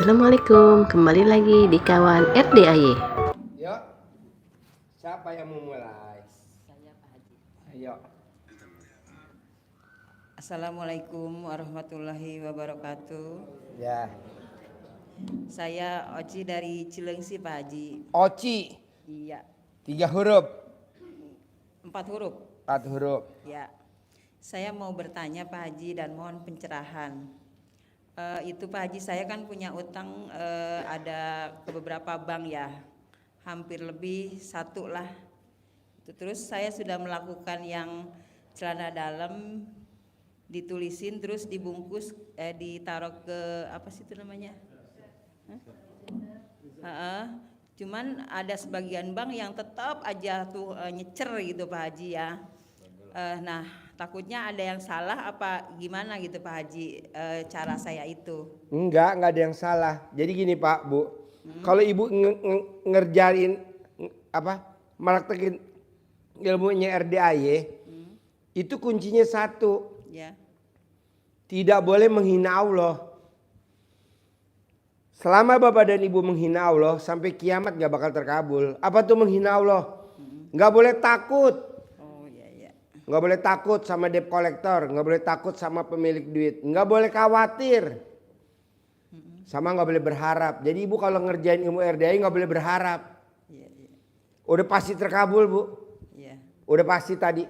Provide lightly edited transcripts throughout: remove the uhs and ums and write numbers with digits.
Assalamualaikum, kembali lagi di kawan RDAY. Yuk, siapa yang mau mulai? Saya Pak Haji. Ayo. Assalamualaikum warahmatullahi wabarakatuh. Ya. Saya Oci dari Cilengsi Pak Haji. Oci. Iya. 3 huruf. 4 huruf. 4 huruf. Ya. Saya mau bertanya Pak Haji dan mohon pencerahan. Itu Pak Haji, saya kan punya utang ada ke beberapa bank ya, hampir lebih 1 lah. Terus saya sudah melakukan yang celana dalam ditulisin terus dibungkus ditaruh ke apa sih itu namanya? Cuman ada sebagian bank yang tetap aja tuh nyecer gitu Pak Haji ya. Nah takutnya ada yang salah apa gimana gitu Pak Haji, cara saya itu. Enggak ada yang salah. Jadi gini Pak, Bu. Kalau Ibu ngerjain praktekin ilmunya RDAY, itu kuncinya 1. Ya. Tidak boleh menghina Allah. Selama Bapak dan Ibu menghina Allah, sampai kiamat gak bakal terkabul. Apa tuh menghina Allah? Gak boleh takut. Oh iya. Gak boleh takut sama debt collector. Gak boleh takut sama pemilik duit. Gak boleh khawatir. Sama gak boleh berharap. Jadi Ibu kalau ngerjain ilmu RDAY gak boleh berharap. Iya. Udah pasti terkabul Bu. Iya. Udah pasti tadi.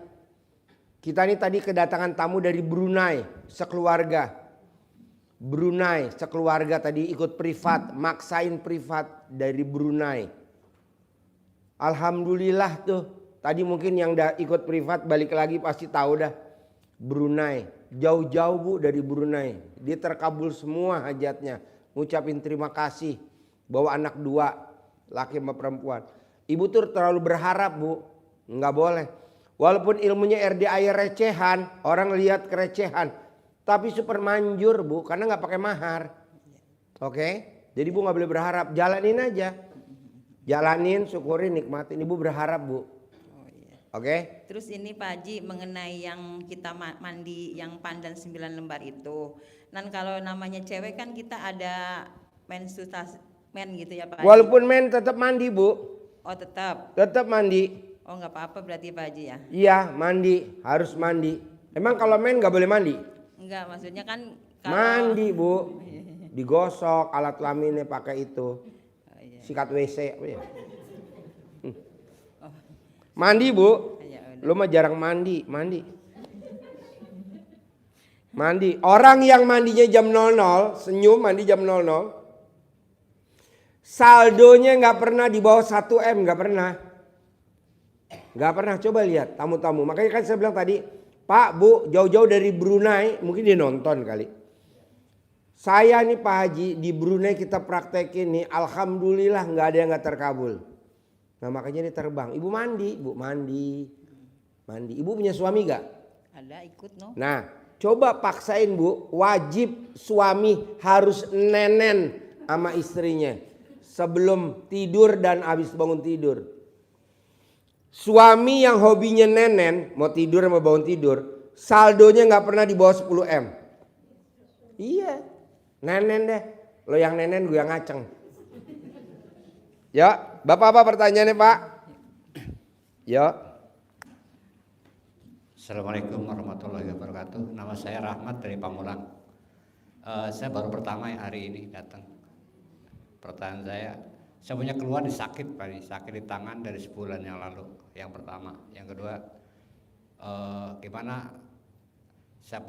Kita ini tadi kedatangan tamu dari Brunei sekeluarga. Brunei sekeluarga tadi ikut privat, maksain privat dari Brunei. Alhamdulillah tuh. Tadi mungkin yang udah ikut privat balik lagi pasti tahu dah. Brunei, jauh-jauh Bu dari Brunei. Dia terkabul semua hajatnya. Ngucapin terima kasih. Bawa anak 2, laki sama perempuan. Ibu tuh terlalu berharap Bu. Nggak boleh. Walaupun ilmunya RDAY recehan, orang lihat kerecehan, tapi super manjur Bu, karena nggak pakai mahar. Oke? Jadi Bu nggak boleh berharap, jalanin aja, jalanin, syukurin, nikmatin. Ibu berharap Bu. Oh iya. Oke? Terus ini Pak Haji mengenai yang kita mandi yang pandan 9 lembar itu. Dan kalau namanya cewek kan kita ada menstruasi gitu ya Pak Haji. Walaupun men tetap mandi Bu. Oh tetap. Tetap mandi. Oh nggak apa-apa berarti Pak Haji ya? Iya mandi, harus mandi. Emang kalau men nggak boleh mandi? Enggak, maksudnya kan kalau Mandi Bu. Digosok alat kelaminnya pakai itu. iya. Sikat WC. Apa ya? Mandi Bu. Ya udah. Lu mah jarang mandi. Mandi. Orang yang mandinya jam 00, senyum mandi jam 00. Saldonya nggak pernah di bawah 1 M, nggak pernah. Nggak pernah, coba lihat tamu-tamu. Makanya kan saya bilang tadi, Pak, Bu, jauh-jauh dari Brunei, mungkin dia nonton kali. Saya nih Pak Haji, di Brunei kita praktekin nih, alhamdulillah nggak ada yang nggak terkabul. Nah makanya dia terbang. Ibu mandi, Bu, mandi. Ibu punya suami gak? Ada ikut no? Nah, coba paksain Bu, wajib suami harus nenen sama istrinya sebelum tidur dan habis bangun tidur. Suami yang hobinya nenen, mau tidur sama bangun tidur, saldonya nggak pernah di bawah 10 M. Iya, nenen deh. Lo yang nenen, gue yang ngaceng. Ya, Bapak apa pertanyaannya Pak? Ya. Assalamualaikum warahmatullahi wabarakatuh. Nama saya Rahmat dari Pamulang. Saya baru pertama hari ini datang. Pertanyaan saya punya keluhan sakit Pak, sakit di tangan dari sebulan yang lalu. Yang pertama, yang kedua, gimana? Saya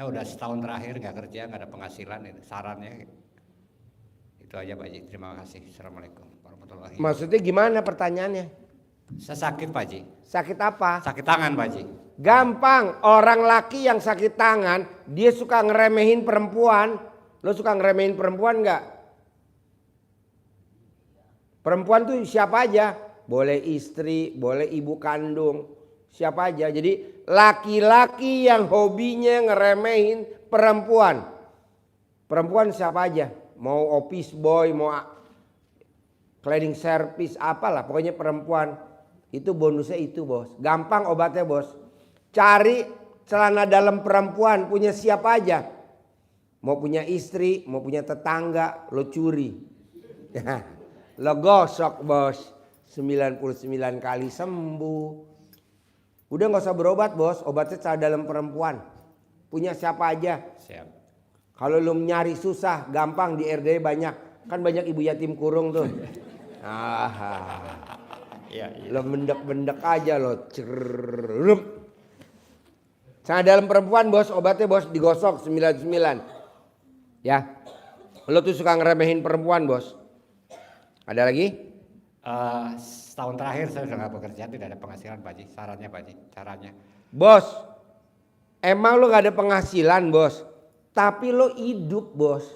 udah setahun terakhir nggak kerja, nggak ada penghasilan. Sarannya itu aja Pak Haji. Terima kasih. Assalamualaikum warahmatullahi wabarakatuh. Maksudnya gimana pertanyaannya? Saya sakit Pak Haji. Sakit apa? Sakit tangan Pak Haji. Gampang, orang laki yang sakit tangan, dia suka ngeremehin perempuan. Lo suka ngeremehin perempuan nggak? Perempuan tuh siapa aja? Boleh istri, boleh ibu kandung, siapa aja. Jadi laki-laki yang hobinya ngeremehin perempuan. Perempuan siapa aja? Mau office boy, mau cleaning service, apalah. Pokoknya perempuan. Itu bonusnya itu Bos. Gampang obatnya Bos. Cari celana dalam perempuan punya siapa aja. Mau punya istri, mau punya tetangga, lo curi. Lo gosok bos, 99 kali sembuh. Udah gak usah berobat bos, obatnya cara dalam perempuan. Punya siapa aja. Siap. Kalau lo nyari susah, gampang di RD banyak. Kan banyak ibu yatim kurung tuh. Iya. Lo mendek-mendek aja lo. Cerup. Cara dalam perempuan bos, obatnya bos digosok 99. Ya, lo tuh suka ngeremehin perempuan bos. Ada lagi? Setahun terakhir saya sudah nggak bekerja, tidak ada penghasilan Pak Haji. Sarannya Pak Haji, caranya. Bos, emang lo gak ada penghasilan bos, tapi lo hidup bos.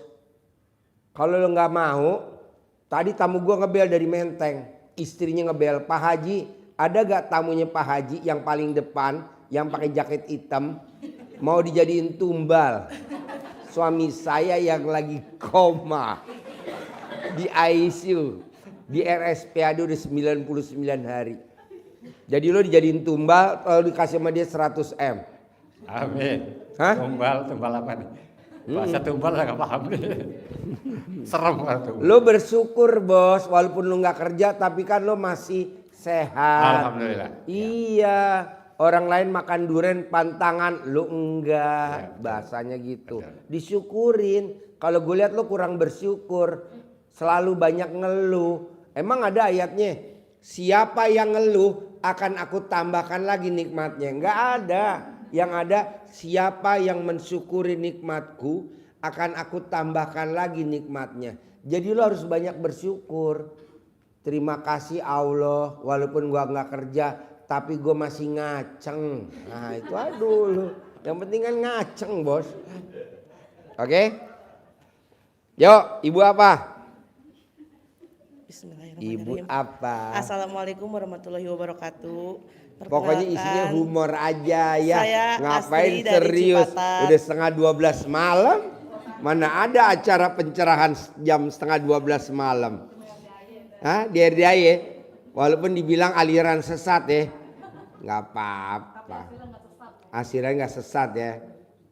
Kalau lo gak mau, tadi tamu gua ngebel dari Menteng, istrinya ngebel, Pak Haji, ada gak tamunya Pak Haji yang paling depan, yang pakai jaket hitam, mau dijadiin tumbal? Suami saya yang lagi koma di ICU, di RSPAD udah 99 hari. Jadi lo dijadiin tumbal, kalau dikasih sama dia 100 M. Amin. Hah? Tumbal apa nih? Bahasa tumbal saya nggak paham nih. Serem kan tumbal. Lo bersyukur bos, walaupun lo nggak kerja, tapi kan lo masih sehat. Alhamdulillah. Iya, orang lain makan durian pantangan, lo enggak. Bahasanya gitu. Betul. Disyukurin. Kalau gue lihat lo kurang bersyukur, selalu banyak ngeluh. Emang ada ayatnya, siapa yang ngeluh akan aku tambahkan lagi nikmatnya. Enggak ada. Yang ada, siapa yang mensyukuri nikmatku akan aku tambahkan lagi nikmatnya. Jadi lo harus banyak bersyukur. Terima kasih Allah, walaupun gua nggak kerja, tapi gue masih ngaceng. Nah itu aduh lo. Yang penting kan ngaceng bos. Oke? Yuk, ibu apa? Bismillahirrahmanirrahim. Ibu apa? Assalamualaikum warahmatullahi wabarakatuh. Pokoknya isinya Perkenalkan, humor aja ya. saya Ngapain Astri dari serius? Cipatat. Udah setengah 12 malam. Mana ada acara pencerahan jam setengah 12 malam. Hah? Di RDAY. Walaupun dibilang aliran sesat ya. Nggak apa-apa. Hasilnya nggak sesat ya.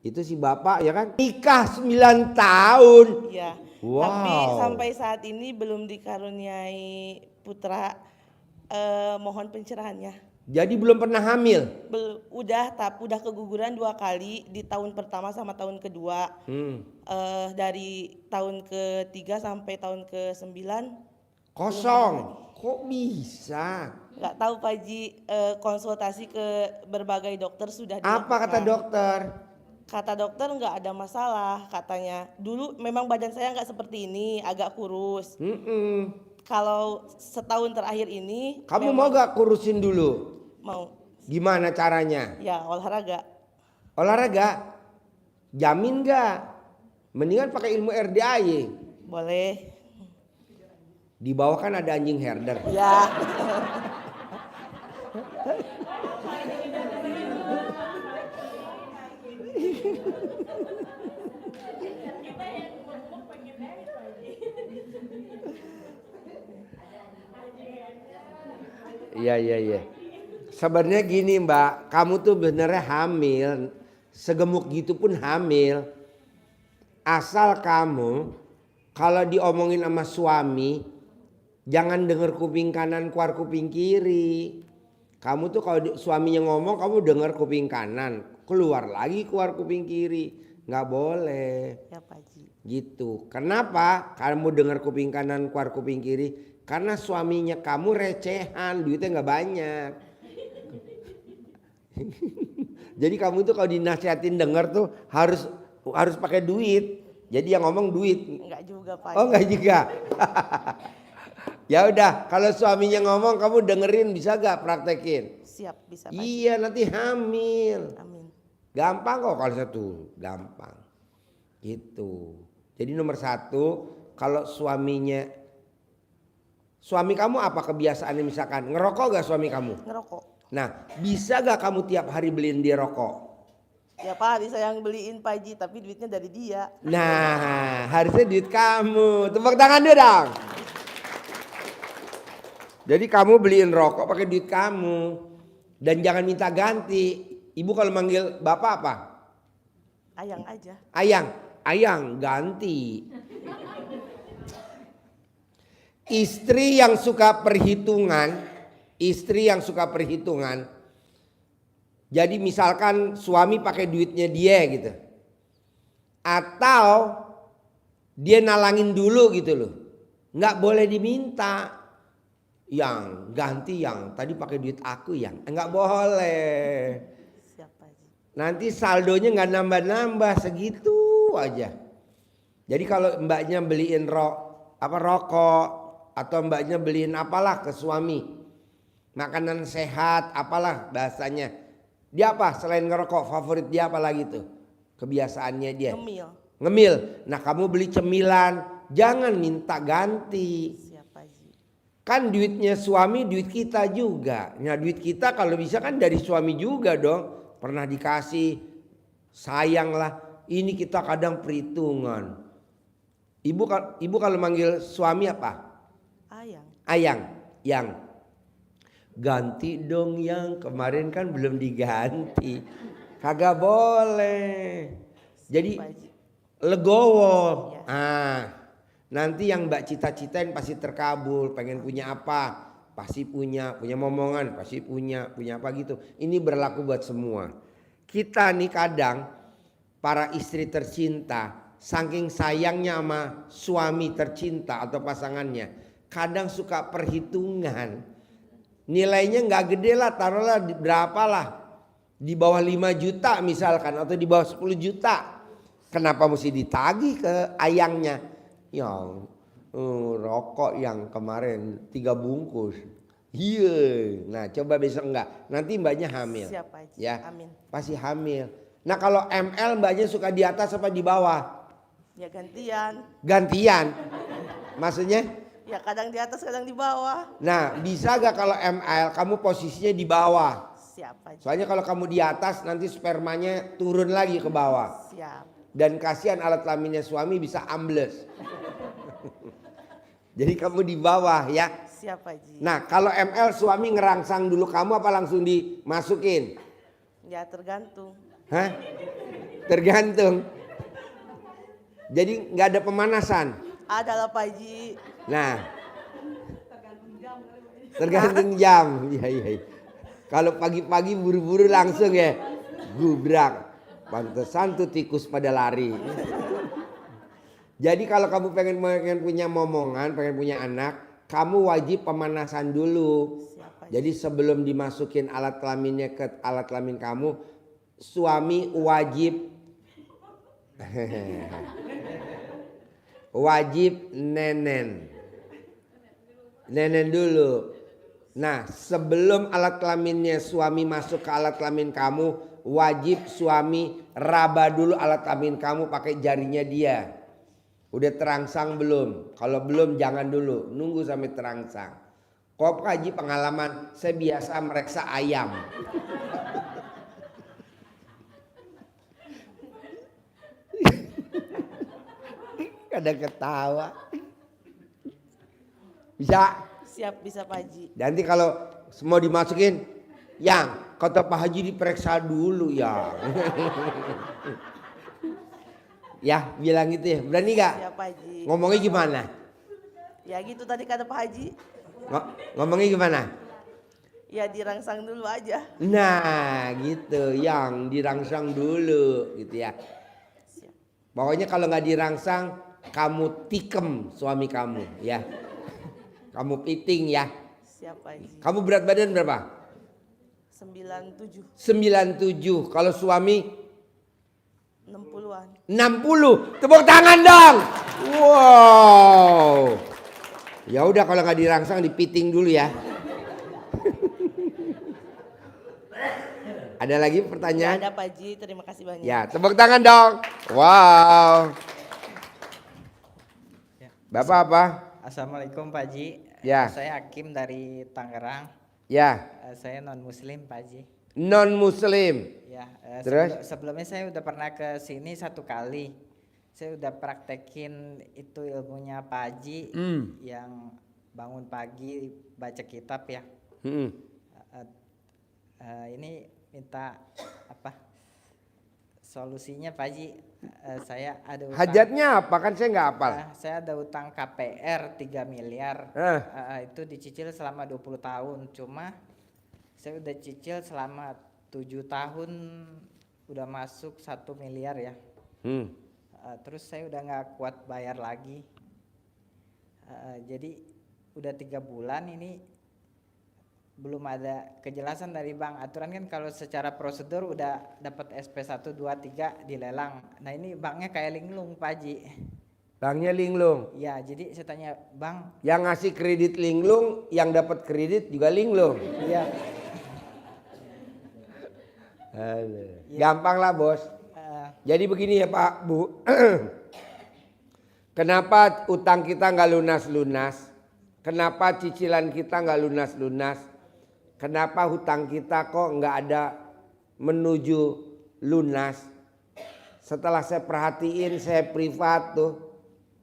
Itu si bapak ya kan. Nikah 9 tahun. Ya. Wow. Tapi sampai saat ini belum dikaruniai putra. Mohon pencerahannya. Jadi belum pernah hamil. Udah keguguran 2 kali di tahun pertama sama tahun kedua. Dari tahun ke-3 sampai tahun ke-9 Kosong. Kok bisa? nggak tahu Pak Haji, konsultasi ke berbagai dokter sudah Apa kata dilakukan. dokter? Kata dokter nggak ada masalah katanya. Dulu memang badan saya nggak seperti ini, agak kurus. Kalau setahun terakhir ini Kamu memang mau gak kurusin dulu? mau Gimana caranya? ya olahraga. Olahraga? Jamin gak? Mendingan pakai ilmu RDAY. Boleh. Di bawah kan ada anjing herder. Ya. Iya. Sebenarnya gini mbak, kamu tuh benernya hamil. Segemuk gitu pun hamil. Asal kamu kalau diomongin sama suami, jangan denger kuping kanan keluar kuping kiri. Kamu tuh kalau suaminya ngomong kamu denger kuping kanan, keluar lagi keluar kuping kiri. Nggak boleh. Ya Pak Haji. Gitu. Kenapa kamu denger kuping kanan keluar kuping kiri? Karena suaminya kamu recehan, duitnya nggak banyak. Jadi kamu tuh kalau dinasihatin denger tuh harus pakai duit. Jadi yang ngomong duit. Enggak juga Pak Haji. Oh enggak juga. Ya udah, kalau suaminya ngomong kamu dengerin, bisa gak praktekin? Siap, bisa Pak Haji. Iya, nanti hamil. Amin. Gampang kok kalau satu, gampang. Gitu. Jadi nomor 1, kalau suami kamu apa kebiasaannya misalkan? Ngerokok gak suami kamu? Ngerokok. Nah, bisa gak kamu tiap hari beliin dia rokok? Ya Pak, bisa yang beliin Pak Haji, tapi duitnya dari dia. Nah, harusnya duit kamu. Tepuk tangan dia dong. Jadi kamu beliin rokok pakai duit kamu. Dan jangan minta ganti. Ibu kalau manggil bapak apa? Ayang aja. Ayang. Ayang ganti. Istri yang suka perhitungan, jadi misalkan suami pakai duitnya dia gitu. Atau dia nalangin dulu gitu loh. Nggak boleh diminta. Yang ganti yang tadi pakai duit aku yang. Nggak boleh. Siap Pak Haji. Nanti saldonya nggak nambah-nambah segitu aja. Jadi kalau mbaknya beliin rokok atau mbaknya beliin apalah ke suami, makanan sehat apalah bahasanya, dia apa selain ngerokok favorit dia apa lagi tuh kebiasaannya dia? Ngemil. Nah kamu beli cemilan, jangan minta ganti. Siap Pak Haji. Kan duitnya suami duit kita juga. Nah duit kita kalau bisa kan dari suami juga dong. Pernah dikasih, sayang lah. Ini kita kadang perhitungan. Ibu kalau manggil suami apa? Ayang. Yang. Ganti dong yang kemarin kan belum diganti. Kagak boleh. Jadi legowo. Nanti yang mbak cita-citain pasti terkabul. Pengen punya apa? Pasti punya momongan, pasti punya apa gitu. Ini berlaku buat semua. Kita nih kadang para istri tercinta, saking sayangnya sama suami tercinta atau pasangannya, kadang suka perhitungan. Nilainya nggak gede lah, taruhlah berapa lah, di bawah 5 juta misalkan atau di bawah 10 juta. Kenapa mesti ditagih ke ayangnya? Yang rokok yang kemarin 3 bungkus. Iya. Nah coba besok enggak. Nanti mbaknya hamil. Siap Pak Haji. Ya. Amin. Pasti hamil. Nah kalau ML mbaknya suka di atas apa di bawah? Ya gantian. Gantian. Maksudnya? Ya kadang di atas kadang di bawah. Nah bisa gak kalau ML kamu posisinya di bawah? Siap Pak Haji. Soalnya kalau kamu di atas nanti spermanya turun lagi ke bawah. Siap. Dan kasihan alat kelaminnya suami bisa ambles. Jadi kamu di bawah ya. Siap Pak Haji. Nah kalau ML suami ngerangsang dulu kamu apa langsung dimasukin? Ya tergantung. Hah? Tergantung. Jadi nggak ada pemanasan. Ada lah Pak Haji. Nah. Tergantung jam. Iya. Kalau pagi-pagi buru-buru langsung ya. Gubrak. Pantesan tuh tikus pada lari. Jadi kalau kamu pengen punya momongan, pengen punya anak, kamu wajib pemanasan dulu. Jadi sebelum dimasukin alat kelaminnya ke alat kelamin kamu, suami wajib nenen dulu. Nah sebelum alat kelaminnya suami masuk ke alat kelamin kamu, wajib suami raba dulu alat kelamin kamu pakai jarinya dia. Udah terangsang belum? Kalau belum jangan dulu, nunggu sampai terangsang. Kok Pak Haji pengalaman, saya biasa mereksa ayam. Kadang ketawa. Bisa? Siap bisa Pak Haji. Nanti kalau semua dimasukin, yang kata Pak Haji diperiksa dulu ya. Ya bilang gitu ya, berani gak? Siap Pak Haji. Ngomongnya gimana? Ya gitu tadi kata Pak Haji. Ngomongnya gimana? Ya dirangsang dulu aja. Nah gitu, yang dirangsang dulu gitu ya. Siap. Pokoknya kalau nggak dirangsang, kamu tikem suami kamu ya. Kamu piting ya. Siap Pak Haji. Kamu berat badan berapa? 97. 97. Kalau suami? 60-an. 60. Tepuk tangan dong. Wow. Ya udah kalau nggak dirangsang dipiting dulu ya. Ada lagi pertanyaan? Ada Pak Haji, terima kasih banyak. Ya, tepuk tangan dong. Wow. Bapak apa? Assalamualaikum Pak Haji. Ya. Saya Hakim dari Tangerang. Ya. Saya non Muslim Pak Haji. Non Muslim. Ya. Terus? Sebelumnya saya udah pernah ke sini 1 kali. Saya udah praktekin itu ilmunya Pak Haji yang bangun pagi baca kitab ya. Ini minta apa? Solusinya Pak Haji. Saya ada utang. Hajatnya apa? Kan saya nggak hafal. Saya ada utang KPR 3 miliar. Itu dicicil selama 20 tahun. Cuma saya udah cicil selama 7 tahun, udah masuk 1 miliar ya. Terus saya udah nggak kuat bayar lagi. Jadi udah 3 bulan ini belum ada kejelasan dari bank. Aturan kan kalau secara prosedur udah dapat SP 1, 2, 3 dilelang. Nah ini banknya kayak linglung Pak Haji. Banknya linglung. Ya jadi saya tanya bang. Yang ngasih kredit linglung, yang dapat kredit juga linglung. Iya. Gampang lah bos. Jadi begini ya Pak Bu. Kenapa utang kita nggak lunas-lunas? Kenapa cicilan kita nggak lunas-lunas? Kenapa hutang kita kok nggak ada menuju lunas? Setelah saya perhatiin, saya privat tuh.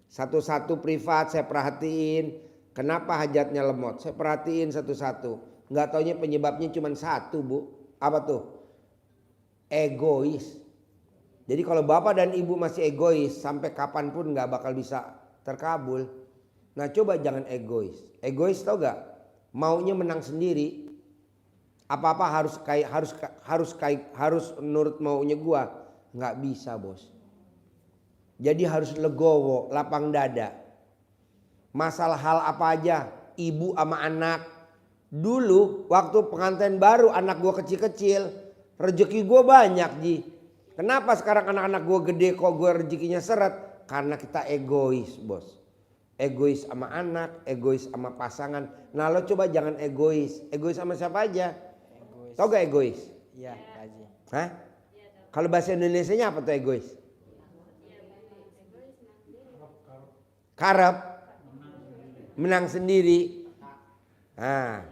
Satu-satu privat saya perhatiin. Kenapa hajatnya lemot? Saya perhatiin satu-satu. Nggak taunya penyebabnya cuma satu Bu. Apa tuh? Egois. Jadi kalau bapak dan ibu masih egois, sampai kapanpun nggak bakal bisa terkabul. Nah coba jangan egois. Egois tau gak? Maunya menang sendiri. Apa-apa harus nurut maunya gua. Nggak bisa bos. Jadi harus legowo, lapang dada. Masalah hal apa aja, ibu sama anak. Dulu waktu pengantin baru anak gua kecil-kecil, rezeki gua banyak Ji. Kenapa sekarang anak-anak gua gede kok gua rezekinya seret? Karena kita egois bos. Egois sama anak, egois sama pasangan. Nah lo coba jangan egois. Egois sama siapa aja? Tau gak egois? Iya Pak Haji. Hah? Kalau bahasa Indonesianya apa tuh egois? Karep. Menang sendiri. Nah,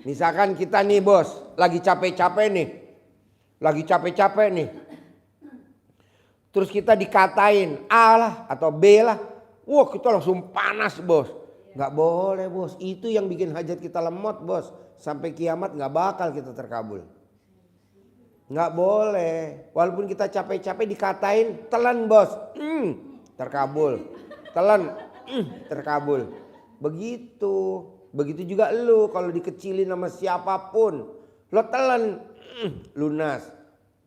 misalkan kita nih bos, lagi capek-capek nih. Lagi capek-capek nih. Terus kita dikatain A lah atau B lah. Wah kita langsung panas bos. Gak boleh bos. Itu yang bikin hajat kita lemot bos. Sampai kiamat gak bakal kita terkabul. Gak boleh. Walaupun kita capek-capek dikatain telan bos. Terkabul. Telan. Terkabul. Begitu. Begitu juga lu kalau dikecilin sama siapapun. Lo telan. Lunas.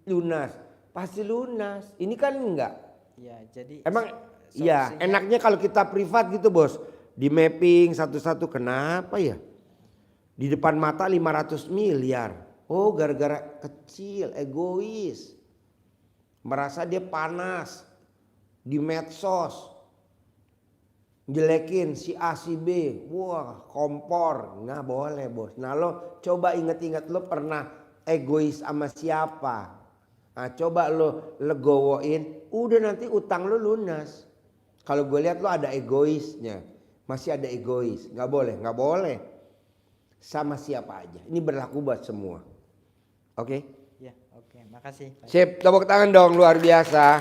Lunas. Pasti lunas. Ini kan enggak. Ya jadi. Emang ya enaknya kalau kita privat gitu bos. Di mapping satu-satu kenapa ya? Di depan mata 500 miliar. Oh gara-gara kecil, egois. Merasa dia panas. Di medsos. Jelekin si A si B. Wah kompor. Nggak boleh bos. Nah lo coba inget-inget lo pernah egois sama siapa. Nah coba lo legowoin. Udah nanti utang lo lunas. Kalau gue lihat lo ada egoisnya. Masih ada egois. Nggak boleh, nggak boleh. Sama siapa aja. Ini berlaku buat semua. Oke? Ya oke. Makasih Pak Haji. Sip, tepuk tangan dong luar biasa.